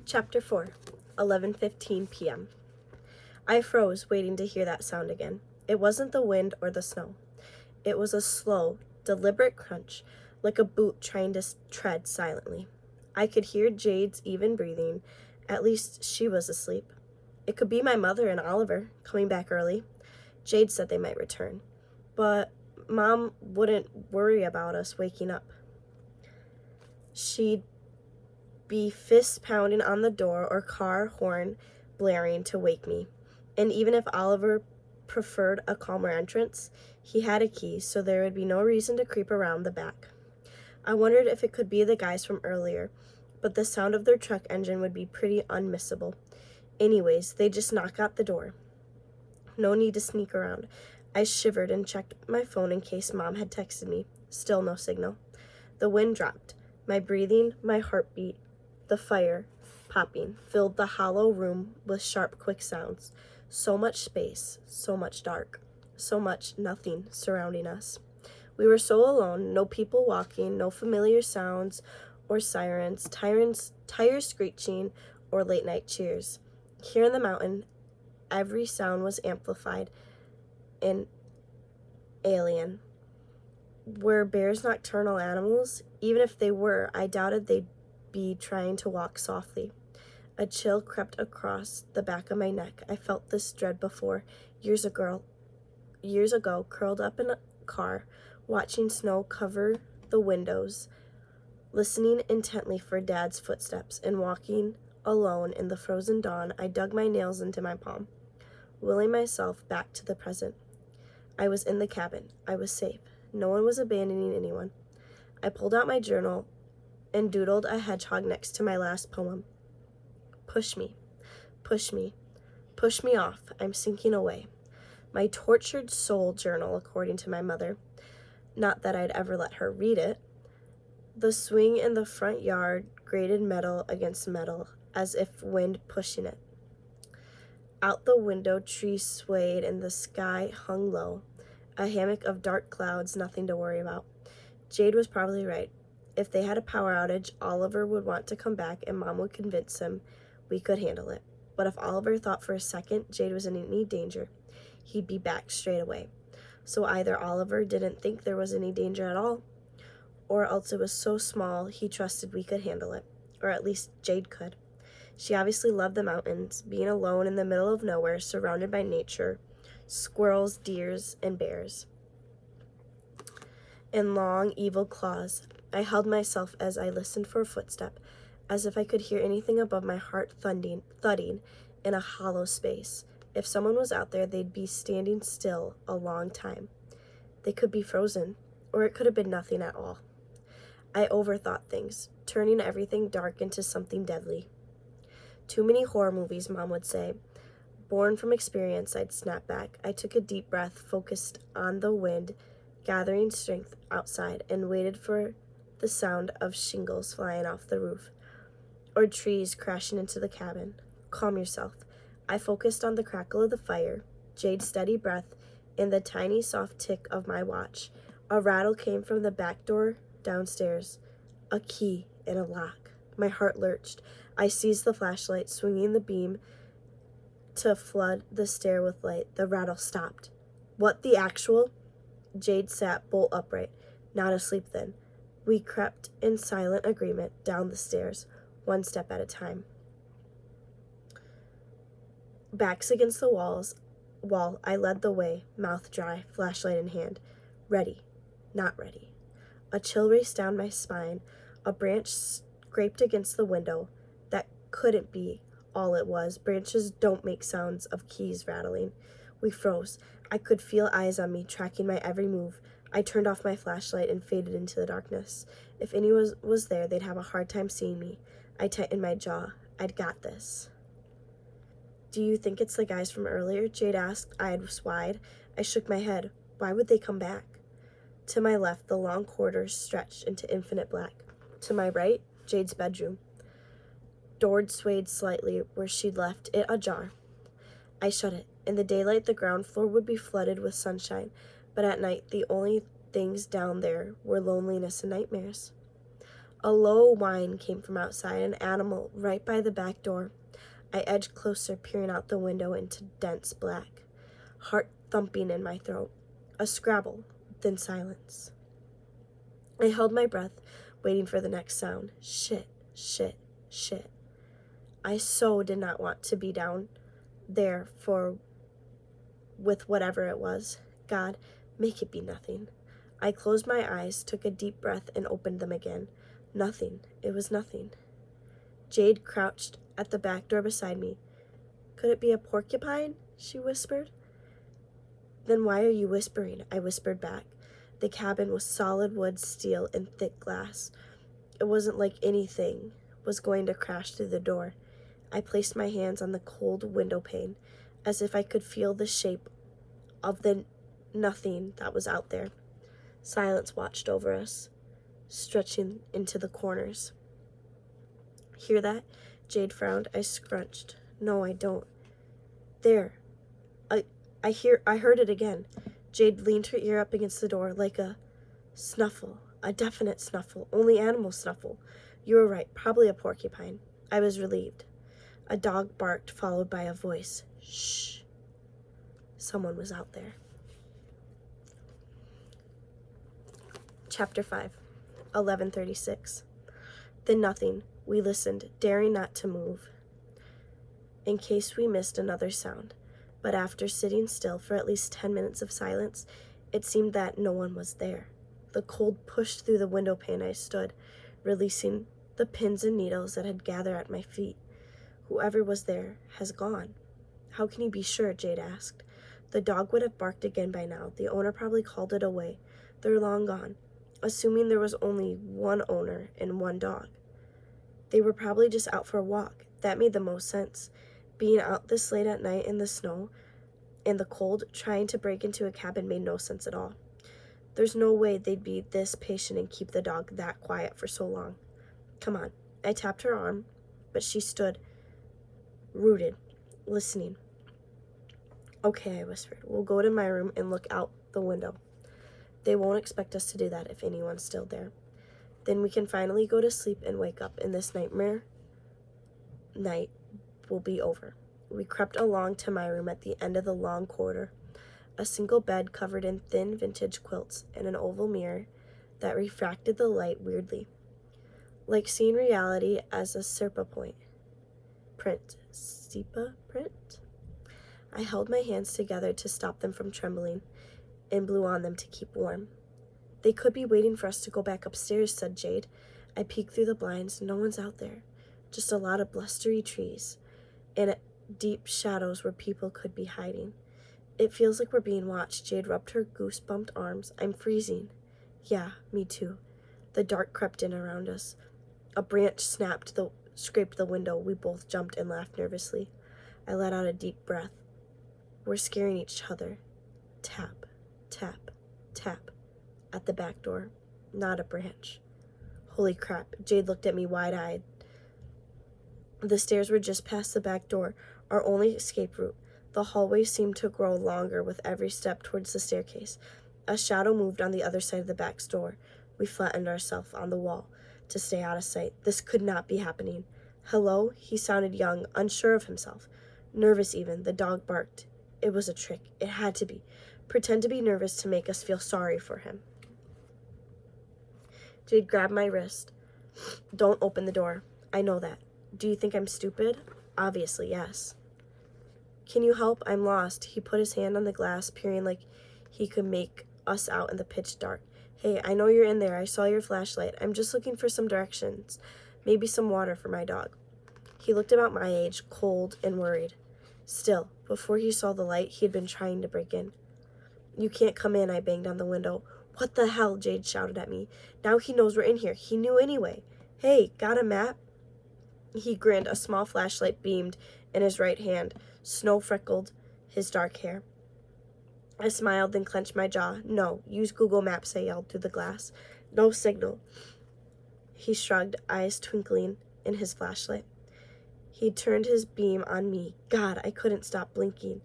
Chapter 4, 11:15 p.m. I froze, waiting to hear that sound again. It wasn't the wind or the snow. It was a slow, deliberate crunch, like a boot trying to tread silently. I could hear Jade's even breathing. At least she was asleep. It could be my mother and Oliver, coming back early. Jade said they might return. But Mom wouldn't worry about us waking up. She'd be fist pounding on the door or car horn blaring to wake me. And even if Oliver preferred a calmer entrance, he had a key, so there would be no reason to creep around the back. I wondered if it could be the guys from earlier, but the sound of their truck engine would be pretty unmissable. Anyways, they just knock at the door. No need to sneak around. I shivered and checked my phone in case Mom had texted me. Still no signal. The wind dropped. My breathing, my heartbeat, the fire, popping, filled the hollow room with sharp, quick sounds. So much space, so much dark, so much nothing surrounding us. We were so alone, no people walking, no familiar sounds or sirens, tires screeching, or late-night cheers. Here in the mountain, every sound was amplified and alien. Were bears nocturnal animals? Even if they were, I doubted they'd be trying to walk softly. A chill crept across the back of my neck. I felt this dread before, years ago, curled up in a car, watching snow cover the windows, listening intently for Dad's footsteps, and walking alone in the frozen dawn. I dug my nails into my palm, willing myself back to the present. I was in the cabin. I was safe. No one was abandoning anyone. I pulled out my journal and doodled a hedgehog next to my last poem. Push me, push me, push me off. I'm sinking away. My tortured soul journal, according to my mother. Not that I'd ever let her read it. The swing in the front yard grated metal against metal, as if wind pushing it. Out the window, trees swayed and the sky hung low. A hammock of dark clouds, nothing to worry about. Jade was probably right. If they had a power outage, Oliver would want to come back and Mom would convince him we could handle it. But if Oliver thought for a second Jade was in any danger, he'd be back straight away. So either Oliver didn't think there was any danger at all, or else it was so small he trusted we could handle it, or at least Jade could. She obviously loved the mountains, being alone in the middle of nowhere, surrounded by nature, squirrels, deers, and bears, and long, evil claws. I held myself as I listened for a footstep, as if I could hear anything above my heart thudding in a hollow space. If someone was out there, they'd be standing still a long time. They could be frozen, or it could have been nothing at all. I overthought things, turning everything dark into something deadly. Too many horror movies, Mom would say. Born from experience, I'd snap back. I took a deep breath, focused on the wind, gathering strength outside, and waited for the sound of shingles flying off the roof, or trees crashing into the cabin. Calm yourself. I focused on the crackle of the fire, Jade's steady breath, and the tiny soft tick of my watch. A rattle came from the back door downstairs. A key in a lock. My heart lurched. I seized the flashlight, swinging the beam to flood the stair with light. The rattle stopped. What the actual? Jade sat bolt upright, not asleep then. We crept in silent agreement down the stairs, one step at a time. Backs against the wall, I led the way, mouth dry, flashlight in hand. Ready, not ready. A chill raced down my spine. A branch scraped against the window. That couldn't be all it was. Branches don't make sounds of keys rattling. We froze. I could feel eyes on me, tracking my every move. I turned off my flashlight and faded into the darkness. If anyone was there, they'd have a hard time seeing me. I tightened my jaw. I'd got this. Do you think it's the guys from earlier? Jade asked, eyes wide. I shook my head. Why would they come back? To my left, the long corridors stretched into infinite black. To my right, Jade's bedroom. Door swayed slightly where she'd left it ajar. I shut it. In the daylight, the ground floor would be flooded with sunshine, but at night, the only things down there were loneliness and nightmares. A low whine came from outside, an animal right by the back door. I edged closer, peering out the window into dense black, heart thumping in my throat. A scrabble, then silence. I held my breath, waiting for the next sound. Shit, shit, shit. I so did not want to be down there with whatever it was. God, make it be nothing. I closed my eyes, took a deep breath, and opened them again. Nothing. It was nothing. Jade crouched at the back door beside me. Could it be a porcupine? She whispered. Then why are you whispering? I whispered back. The cabin was solid wood, steel, and thick glass. It wasn't like anything was going to crash through the door. I placed my hands on the cold window pane, as if I could feel the shape of the nothing that was out there. Silence watched over us, stretching into the corners. Hear that? Jade frowned. I scrunched. No, I don't. There. I heard it again. Jade leaned her ear up against the door like a snuffle, a definite snuffle, only animal snuffle. You were right, probably a porcupine. I was relieved. A dog barked, followed by a voice. Shh. Someone was out there. Chapter 5, 11:36. Then nothing. We listened, daring not to move, in case we missed another sound. But after sitting still for at least 10 minutes of silence, it seemed that no one was there. The cold pushed through the window pane. I stood, releasing the pins and needles that had gathered at my feet. Whoever was there has gone. How can you be sure? Jade asked. The dog would have barked again by now. The owner probably called it away. They're long gone. Assuming there was only one owner and one dog. They were probably just out for a walk. That made the most sense. Being out this late at night in the snow and the cold, trying to break into a cabin made no sense at all. There's no way they'd be this patient and keep the dog that quiet for so long. Come on. I tapped her arm, but she stood, rooted, listening. Okay, I whispered. We'll go to my room and look out the window. They won't expect us to do that if anyone's still there. Then we can finally go to sleep and wake up, and this nightmare night will be over. We crept along to my room at the end of the long corridor. A single bed covered in thin vintage quilts and an oval mirror that refracted the light weirdly, like seeing reality as a sepia print. I held my hands together to stop them from trembling and blew on them to keep warm. They could be waiting for us to go back upstairs, said Jade. I peeked through the blinds. No one's out there. Just a lot of blustery trees and deep shadows where people could be hiding. It feels like we're being watched. Jade rubbed her goose-bumped arms. I'm freezing. Yeah, me too. The dark crept in around us. A branch scraped the window. We both jumped and laughed nervously. I let out a deep breath. We're scaring each other. Tap, tap, tap. At the back door. Not a branch. Holy crap. Jade looked at me wide-eyed. The stairs were just past the back door, our only escape route. The hallway seemed to grow longer with every step towards the staircase. A shadow moved on the other side of the back door. We flattened ourselves on the wall to stay out of sight. This could not be happening. Hello? He sounded young, unsure of himself. Nervous even. The dog barked. It was a trick. It had to be. Pretend to be nervous to make us feel sorry for him. Jade grabbed my wrist. Don't open the door. I know that. Do you think I'm stupid? Obviously, yes. Can you help? I'm lost. He put his hand on the glass, peering like he could make us out in the pitch dark. Hey, I know you're in there. I saw your flashlight. I'm just looking for some directions. Maybe some water for my dog. He looked about my age, cold and worried. Still, before he saw the light, he had been trying to break in. You can't come in, I banged on the window. What the hell? Jade shouted at me. Now he knows we're in here. He knew anyway. Hey, got a map? He grinned. A small flashlight beamed in his right hand. Snow freckled his dark hair. I smiled, then clenched my jaw. No, use Google Maps, I yelled through the glass. No signal. He shrugged, eyes twinkling in his flashlight. He turned his beam on me. God, I couldn't stop blinking.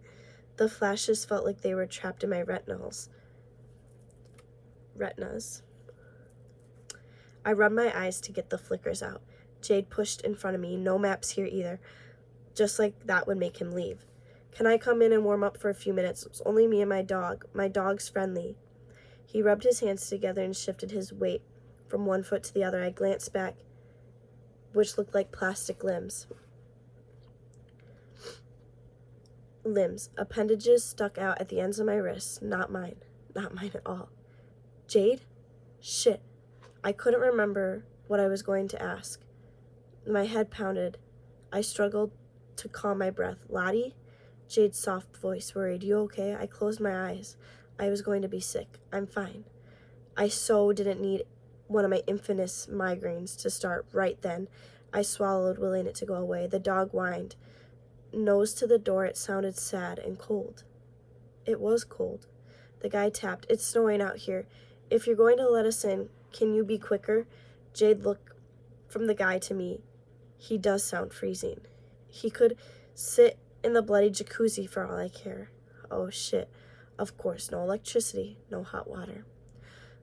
The flashes felt like they were trapped in my retinas. I rubbed my eyes to get the flickers out. Jade pushed in front of me. No maps here either. Just like that would make him leave. Can I come in and warm up for a few minutes? It's only me and my dog. My dog's friendly. He rubbed his hands together and shifted his weight from one foot to the other. I glanced back, which looked like plastic limbs. Appendages stuck out at the ends of my wrists. Not mine. Not mine at all. Jade? Shit. I couldn't remember what I was going to ask. My head pounded. I struggled to calm my breath. Lottie? Jade's soft voice worried. You okay? I closed my eyes. I was going to be sick. I'm fine. I so didn't need one of my infamous migraines to start right then. I swallowed, willing it to go away. The dog whined. Nose to the door, it sounded sad and cold. It was cold. The guy tapped. It's snowing out here. If you're going to let us in, can you be quicker? Jade looked from the guy to me. He does sound freezing. He could sit in the bloody jacuzzi for all I care. Oh shit. Of course, no electricity, no hot water.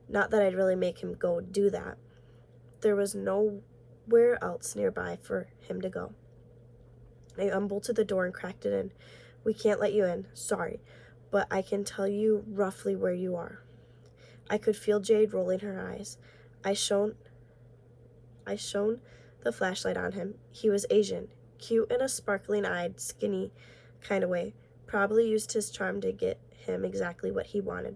Not that I'd really make him go do that. There was nowhere else nearby for him to go. I unbolted the door and cracked it in. We can't let you in. Sorry, but I can tell you roughly where you are. I could feel Jade rolling her eyes. I shone the flashlight on him. He was Asian, cute in a sparkling-eyed, skinny kind of way. Probably used his charm to get him exactly what he wanted.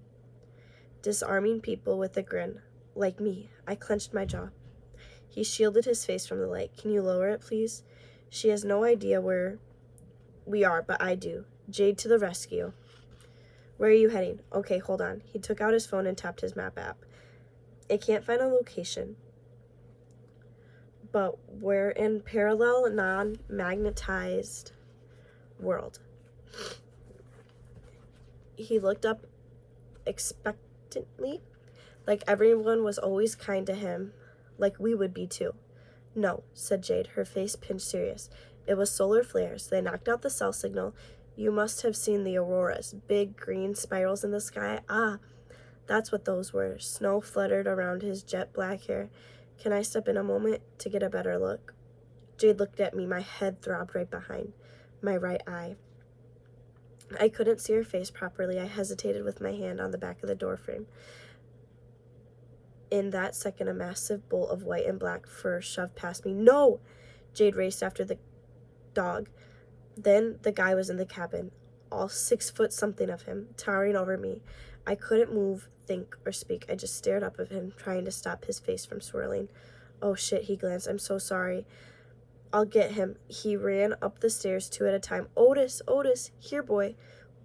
Disarming people with a grin. Like me. I clenched my jaw. He shielded his face from the light. Can you lower it, please? She has no idea where we are, but I do. Jade to the rescue. Where are you heading? Okay, hold on. He took out his phone and tapped his map app. It can't find a location, but we're in parallel, non-magnetized world. He looked up expectantly, like everyone was always kind to him, like we would be too. No, said Jade, her face pinched serious. It was solar flares. They knocked out the cell signal. You must have seen the auroras, big green spirals in the sky. Ah, that's what those were. Snow fluttered around his jet black hair. Can I step in a moment to get a better look? Jade looked at me. My head throbbed right behind my right eye. I couldn't see her face properly. I hesitated with my hand on the back of the doorframe. In that second, a massive bolt of white and black fur shoved past me. No! Jade raced after the dog. Then the guy was in the cabin, all 6 foot something of him, towering over me. I couldn't move, think, or speak. I just stared up at him, trying to stop his face from swirling. Oh shit, he glanced. I'm so sorry. I'll get him. He ran up the stairs 2 at a time. Otis, here, boy.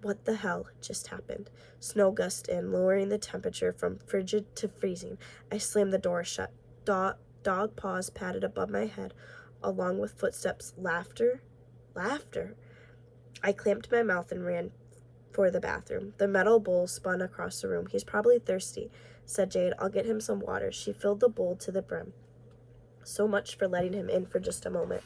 What the hell just happened? Snow gusted in, lowering the temperature from frigid to freezing. I slammed the door shut. Dog paws patted above my head, along with footsteps. Laughter. I clamped my mouth and ran for the bathroom. The metal bowl spun across the room. He's probably thirsty, said Jade. I'll get him some water. She filled the bowl to the brim. So much for letting him in for just a moment.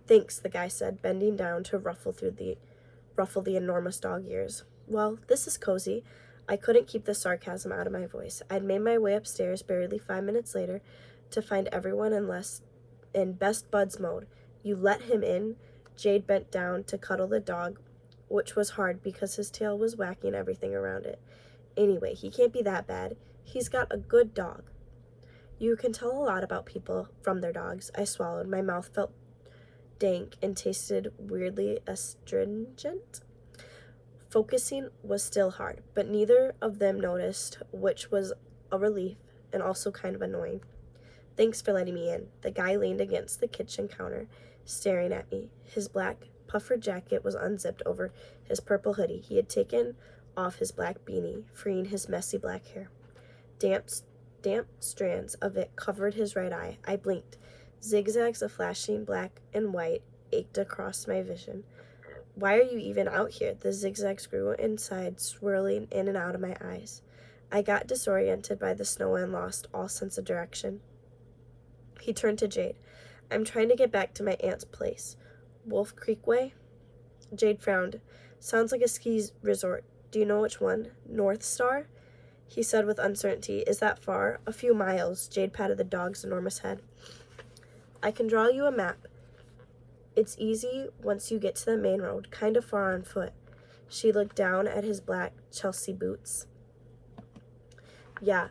Thanks, the guy said, bending down to ruffle the enormous dog ears. Well, this is cozy. I couldn't keep the sarcasm out of my voice. I'd made my way upstairs barely 5 minutes later to find everyone in best buds mode. You let him in? Jade bent down to cuddle the dog, which was hard because his tail was whacking everything around it. Anyway, he can't be that bad. He's got a good dog. You can tell a lot about people from their dogs. I swallowed. My mouth felt dank and tasted weirdly astringent. Focusing was still hard, but neither of them noticed, which was a relief and also kind of annoying. Thanks for letting me in. The guy leaned against the kitchen counter, staring at me. His black puffer jacket was unzipped over his purple hoodie. He had taken off his black beanie, freeing his messy black hair. Damp strands of it covered his right eye. I blinked. Zigzags of flashing black and white ached across my vision. Why are you even out here? The zigzags grew inside, swirling in and out of my eyes. I got disoriented by the snow and lost all sense of direction. He turned to Jade. I'm trying to get back to my aunt's place. Wolf Creek Way? Jade frowned. Sounds like a ski resort. Do you know which one? North Star? he said with uncertainty. Is that far? A few miles. Jade patted the dog's enormous head. I can draw you a map. It's easy once you get to the main road, kind of far on foot. She looked down at his black Chelsea boots. Yeah,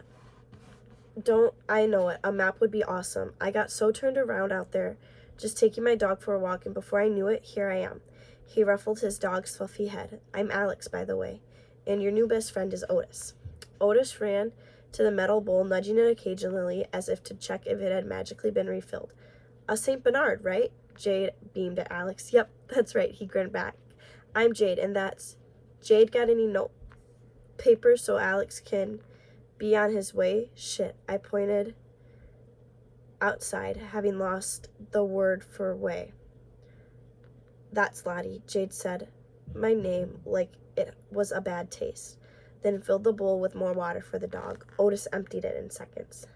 I know it. A map would be awesome. I got so turned around out there, just taking my dog for a walk, and before I knew it, here I am. He ruffled his dog's fluffy head. I'm Alex, by the way, and your new best friend is Otis. Otis ran to the metal bowl, nudging it occasionally as if to check if it had magically been refilled. A St. Bernard, right? Jade beamed at Alex. Yep, that's right, he grinned back. I'm Jade, and that's... Jade got any note papers so Alex can be on his way? Shit, I pointed outside, having lost the word for way. That's Lottie, Jade said my name like it was a bad taste, then filled the bowl with more water for the dog. Otis emptied it in seconds.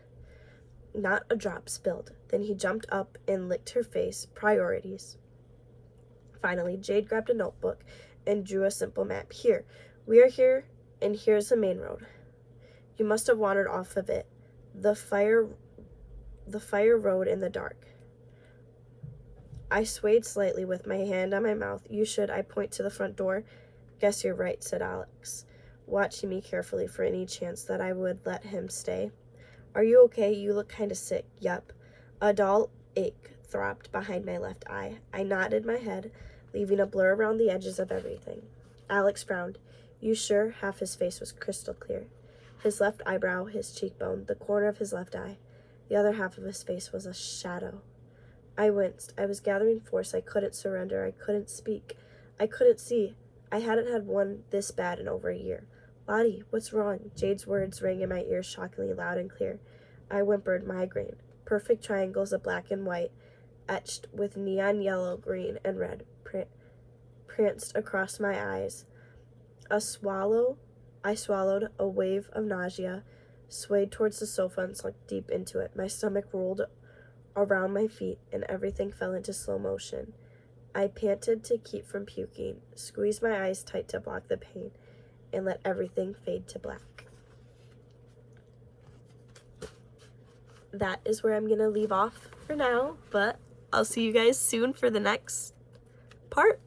Not a drop spilled. Then he jumped up and licked her face. Priorities. Finally, Jade grabbed a notebook and drew a simple map. Here, we are here, and here's the main road. You must have wandered off of it. The fire road in the dark. I swayed slightly with my hand on my mouth. You should. I point to the front door. Guess you're right, said Alex, watching me carefully for any chance that I would let him stay. Are you okay? You look kind of sick. Yep. A dull ache throbbed behind my left eye. I nodded my head, leaving a blur around the edges of everything. Alex frowned. You sure? Half his face was crystal clear. His left eyebrow, his cheekbone, the corner of his left eye. The other half of his face was a shadow. I winced. I was gathering force. I couldn't surrender. I couldn't speak. I couldn't see. I hadn't had one this bad in over a year. Lottie, what's wrong? Jade's words rang in my ears shockingly loud and clear. I whimpered. Migraine. Perfect triangles of black and white, etched with neon yellow, green, and red, pranced across my eyes. I swallowed. A wave of nausea swayed towards the sofa and sunk deep into it. My stomach rolled around my feet, and everything fell into slow motion. I panted to keep from puking, squeezed my eyes tight to block the pain, and let everything fade to black. That is where I'm going to leave off for now, but I'll see you guys soon for the next part.